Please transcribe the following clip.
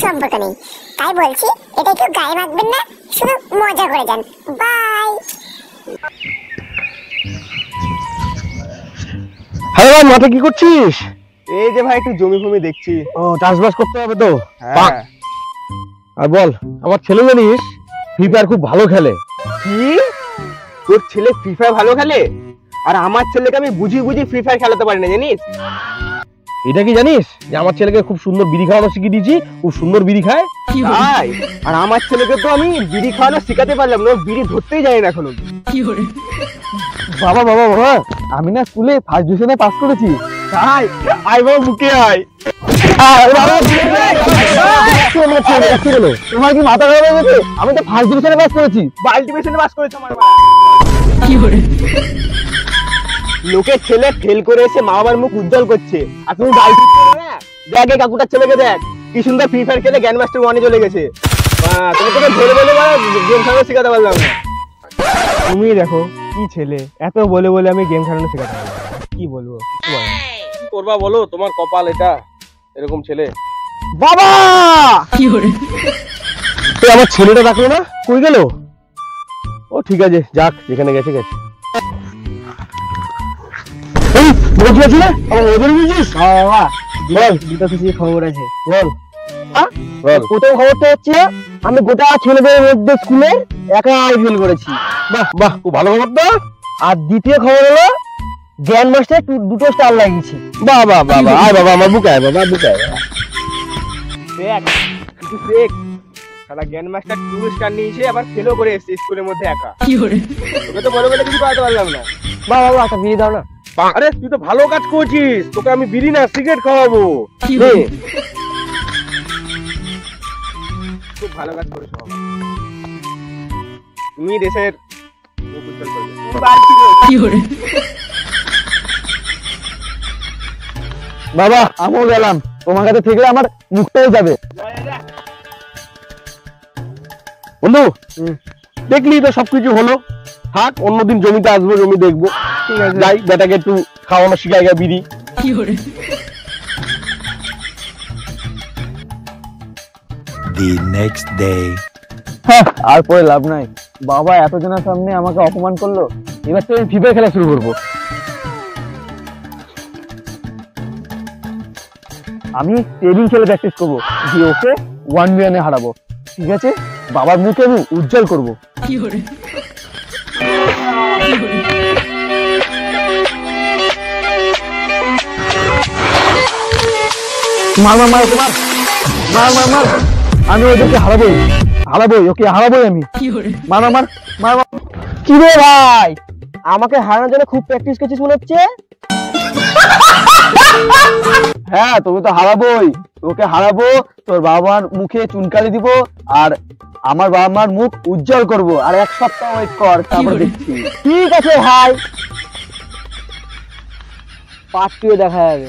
সম্পর্ক নেই। তাই বলছি এটা একটু গায়ে মাখবেন না, শুধু মজা করে যান। বাই। হ্যালো ভাই, মাঠে কি করছিস? এই যে ভাই একটু জমি ফমি দেখছি। ও, চাষবাস করতে হবে তো। হ্যাঁ। আর বল, আমার ছেলে জানিস ফ্রি ফায়ার খুব ভালো খেলে। কি তোর ছেলে ফ্রি ফায়ার ভালো খেলে? আর আমার ছেলেকে আমি বুঝিয়ে বুঝিয়ে ফ্রি ফায়ার খেলাতে পারি না, জানিস? এটা কি জানিস যে আমার ছেলেকে খুব সুন্দর বিড়ি খাওয়ানো শিখিয়ে দিয়েছি, খুব সুন্দর বিড়ি খায়। তাই? আর আমার ছেলেকে তো আমি বিড়ি খাওয়ানো শিখাতে পারলাম না, বিড়ি ধরতেই জানি না এখনো। বাবা বাবা বাবা, আমি না স্কুলে ফার্স্ট ডিভিশনে পাস করেছি। তাই? আয় বাবা, বুকে আয়। তোমার কি মাথা খারাপ হয়ে গেছে? আমি তো ফার্স্ট ডিভিশনে পাস করেছি। আলটিমেশনে পাস করেছে আমার মা। লোকের ছেলে ফেল করে এসে মা বাবার মুখ উজ্জ্বল করছে, আর তুমি বাড়ি না? দেখ এই কাকুটার ছেলেকে দেখ, কি সুন্দর ফ্রি ফায়ার খেলে গ্র্যান্ড মাস্টার 1-এ চলে গেছে। তুমি তো ধরে বলে গেম খেলানো শেখাতে পারলাম না। তুমি দেখো কি ছেলে, এত বলে বলে আমি গেম খেলানো শেখাতে পারলাম না। কি বলবো, কি করবা বলো, তোমার কপাল এটা, এরকম ছেলে। বাবা আমার ছেলেটা ডাকলো না, কই গেল? ও ঠিক আছে, যাক, যেখানে গেছে গেছে। খবর আছে বল। প্রথম খবরটা হচ্ছে আমি গোটা ছেলেদের মধ্যে স্কুলে একাই ফেল করেছি। বাহ বাহ, খুব ভালো খবর তো। আর দ্বিতীয় খবর হলো গ্র্যান্ড মাস্টার 2টো স্টার লাগিয়েছি। বাহ বাহ বাহ বাহ, আয় বাবা, আমার বুকে আয় বাবা, বুকে আয় বাবা। দেখ কিছু দেখ, সারা গ্র্যান্ড মাস্টার 2 স্টার নিয়েছে, আবার ফেলও করে এসেছে স্কুলের মধ্যে একা। তোকে তো বলে বলে কিছু করাতে পারলাম না। বাবা বাবা, একটা বিড়ি দাও না। আরে তুই তো ভালো কাজ করছিস, তোকে আমি বিড়ি না সিগারেট খাওয়াবো। খুব ভালো কাজ করেছো বাবা, তুমি দেশের মুখ উজ্জ্বল করবে। বাবা আমিও গেলাম, তোমার কাছে থেকে আমার মুখটাই যাবে। বন্ধু, দেখলি তো সবকিছু হলো, থাক, অন্যদিন জমিতে আসবো, জমি দেখবো। ঠিক আছে, যাই, বেটাকে একটু খাওয়ানো শিখাই গা বিড়ি। The next day. আর পরে লাভ নাই, বাবা এতজনের সামনে আমাকে অপমান করলো, এবার তো আমি ফ্রি ফায়ার খেলা শুরু করবো। আমি টেবিল খেলে প্র্যাকটিস করবো, দিয়ে ওকে 1v1-এ হারাবো। ঠিক আছে, বাবার মুখে আমি উজ্জ্বল করবো। মার মার মার, ওকে মার মার মার মার, আমি ওদেরকে হারাবোই, ওকে হারাবোই আমি। মার মার মার মার। কি রে ভাই, আমাকে হারানোর জন্য খুব প্র্যাকটিস করছিস মনে হচ্ছে। হ্যাঁ, তুমি তো হারাবোই, ওকে হারাবো, তোর বাবার মুখে চুনকালি দিব, আর আমার বাবা মার মুখ উজ্জ্বল করব। আর 1 সপ্তাহ ওয়েট কর, তারপর দেখছি। ঠিক আছে ভাই, পার্টিও দেখা যাবে।